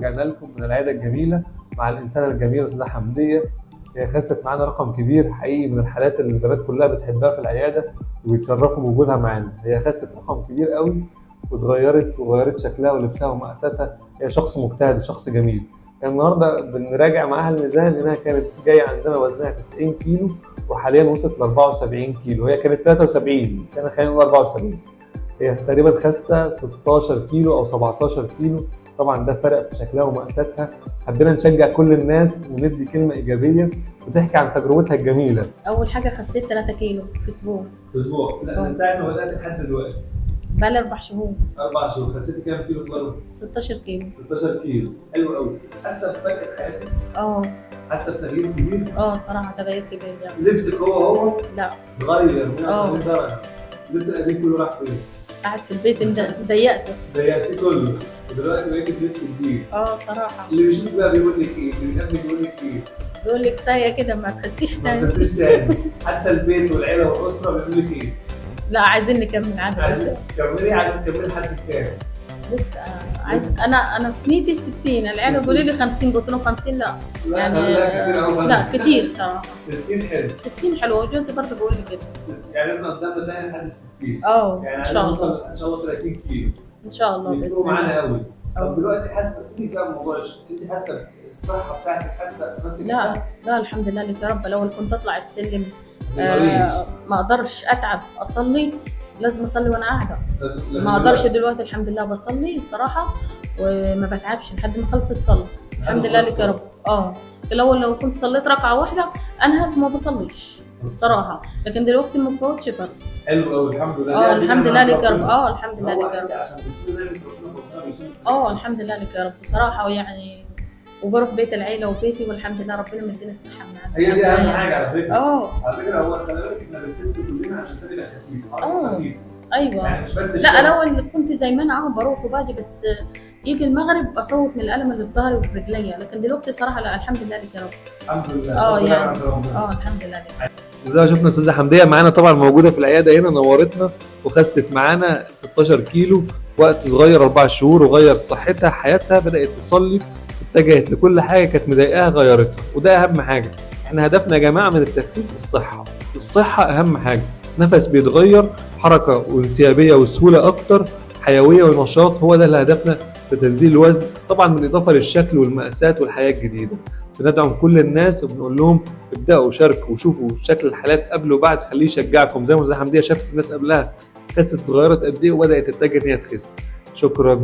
ورجعنا لكم من العياده الجميله مع الانسانه الجميله استاذه حمديه. هي خست معانا رقم كبير حقيقي من الحالات اللي البنات كلها بتحبها في العياده وبيتشرفوا بوجودها معانا. هي خست رقم كبير قوي وغيرت شكلها ولبسها ومقاساتها. هي شخص مجتهد وشخص جميل. يعني النهارده بنراجع معاها الميزان لانها كانت جايه عندنا وزنها 90 كيلو وحاليا وصلت ل 74 كيلو. هي كانت 73 بس انا خلينا نقول 74. هي تقريبا خاسه 16 كيلو او 17 كيلو. طبعا ده فرق في شكلها ومقاساتها. حبينا نشجع كل الناس وندي كلمه ايجابيه وتحكي عن تجربتها الجميله. اول حاجه خسيت 3 كيلو في اسبوع. لا من ساعه ما بدات لحد دلوقتي بقالي 4 شهور. 4 شهور. خسيتي كام كيلو برضه؟ 16 كيلو. 16 كيلو. حلو قوي. حاسه بفرق في حياتك؟ حاسه بتغيير كبير؟ صراحه تغيير كبير يعني. لبسك هو؟ لا اتغير 180 درجه. اللبس القديم كله راح فين؟ قاعد في البيت ضيقته كله ودلوقتي بقيت بلبس جديد. صراحه اللي بيشوفك بقى بيقول لك ايه؟ اللي بيحبك بيقول لك ايه؟ بيقول لك كفايه كده ما تخسيش تاني. حتى البيت والعيله والاسره بيقول لك ايه؟ لا عايزين نكمل عايزين تكملي لحد كام؟ لسه عايز انا في نيتي 60. العيله بيقولوا لي 50 قلت لهم 50 لا يعني كتير قوي. لا كتير صراحه. 60 حلو. 60 حلو وجوزي برضه بيقول لي كده. يعني احنا قدامنا تاني لحد 60. يعني ان شاء الله ان شاء الله 30 كيلو ان شاء الله باذن الله. معانا قوي. طب دلوقتي حاسه سيبك بقى من موضوع انت حاسه الصحه بتاعتك حاسه بنفسك؟ لا الحمد لله لك يا رب. لو كنت اطلع السلم ما اقدرش اتعب اصلي. لازم اصلي وانا قاعده. ما اقدرش دلوقتي الحمد لله بصلي الصراحه وما بتعبش لحد ما خلصت الصلاه. الحمد لله لك يا رب. الاول لو كنت صليت ركعه واحده انهت ما بصليش الصراحه. لكن دلوقتي ما بفوتش فرق. حلو قوي الحمد لله. الحمد لله لك يا رب. الحمد لله لك يا رب. عشان بسم الله الحمد لله لك يا رب بصراحه. ويعني وبروح بيت العيله وبيتي والحمد لله ربنا مديني الصحه من عنده. هي دي اهم حاجه على فكره. على فكره هو خلي بالك احنا بنخس كلنا عشان سنه خفيف. ايوه يعني مش بس لا انا كنت زي ما انا بروح وباجي بس يجي المغرب اصوت من الالم اللي في ظهري وفي رجليا. لكن دلوقتي صراحه لا الحمد لله لك يا رب. الحمد لله. يعني الحمد لله لك. زي شفنا استاذه حمديه معانا طبعا موجوده في العياده هنا نورتنا وخست معانا 16 كيلو وقت صغير 4 شهور وغير صحتها حياتها. بدات تصلي اتجهت لكل حاجه كانت مضايقاها غيرتها وده اهم حاجه. احنا هدفنا يا جماعه من التخسيس الصحه اهم حاجه. نفس بيتغير، حركه وانسيابيه وسهوله اكتر، حيويه ونشاط. هو ده اللي هدفنا في تنزيل الوزن طبعا بالاضافه للشكل والمقاسات والحياه الجديده. بندعم كل الناس وبنقول لهم ابداوا شاركوا وشوفوا شكل الحالات قبل وبعد. خليه يشجعكم زي ما حمديه شافت الناس قبلها خست اتغيرت قد ايه وبدات تتجه ان هي تخس. شكرا.